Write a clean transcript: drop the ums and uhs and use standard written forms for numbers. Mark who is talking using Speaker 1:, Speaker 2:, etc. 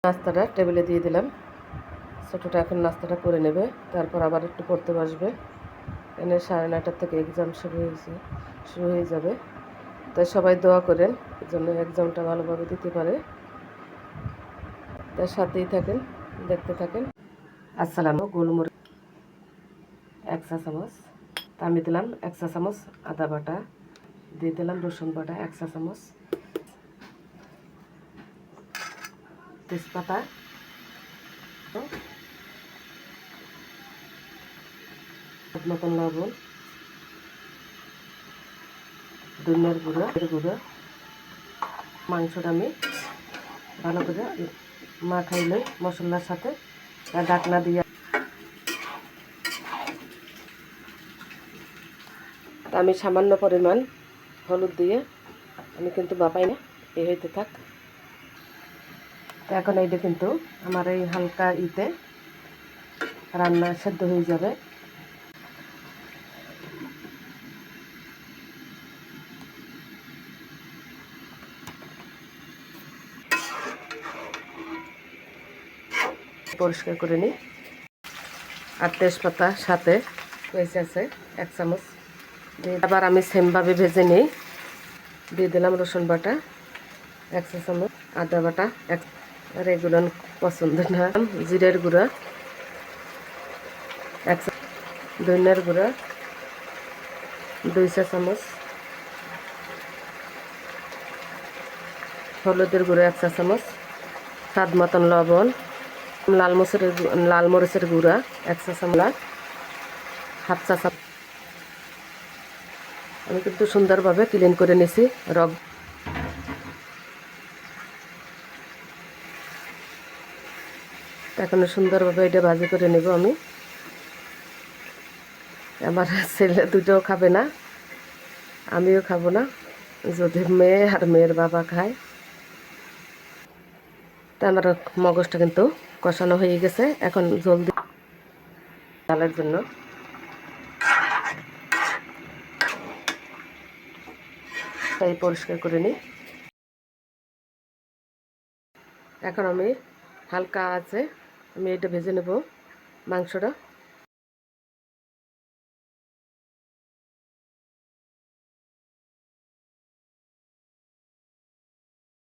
Speaker 1: নাস্তাটা টেবিলে দিয়ে দিলাম। ছোটোটা এখন নাস্তাটা করে নেবে, তারপর আবার একটু পড়তে বসবে। এনে 9:30 থেকে এক্সাম শুরু হয়ে যাবে। তাই সবাই দোয়া করেন যেন এক্সামটা ভালোভাবে দিতে পারে। তার সাথেই থাকেন, দেখতে থাকেন। গোলমরিচ 1 চা চামচ, তা আমি দিলাম 1 চা চামচ আদা বাটা, দিয়ে দিলাম রসুন বাটা 1 চা চামচ, তেজপাতা, মতন লবণ, ধনিয়ার গুঁড়ো। মাংসটা আমি ভালো করে মাখাইলে মশলার সাথে ঢাকনা দিয়ে আমি সামান্য পরিমাণ হলুদ দিয়ে আমি কিন্তু বাপাই না, এই হইতে থাক। তো এখন এইটা কিন্তু আমার এই হালকা রান্না সেদ্ধ হয়ে যাবে। পরিষ্কার করে নিই। আর তেজপাতা সাথে হয়েছে আছে 1 চামচ দিয়ে আবার আমি সেমভাবে ভেজে নিই। দিয়ে দিলাম রসুন বাটা 1 চা চামচ, আদা বাটা আর এগুলো পছন্দ না। জিরের গুঁড়া 1 চা, ধনিয়ার গুঁড়া 2 চা চামচ, হলুদের গুঁড়ো 1 চা চামচ, স্বাদ মতন লবণ, লাল মরিচের গুঁড়া 1 চা চামচ, হাফ চা চামচ। আমি কিন্তু সুন্দরভাবে ক্লিন করে নিয়েছি এখন সুন্দরভাবে এটা ভাজি করে নেব আমি। আমার ছেলে দুটোও খাবে না, আমিও খাবো না, যদি মেয়ে আর মেয়ের বাবা খায়। তা আমার মগজটা কিন্তু কষানো হয়ে গেছে। এখন জলদি ডালের জন্য তাই পরিষ্কার করে নিই। এখন আমি হালকা আছে আমি এটা ভেজে নেব মাংসটা।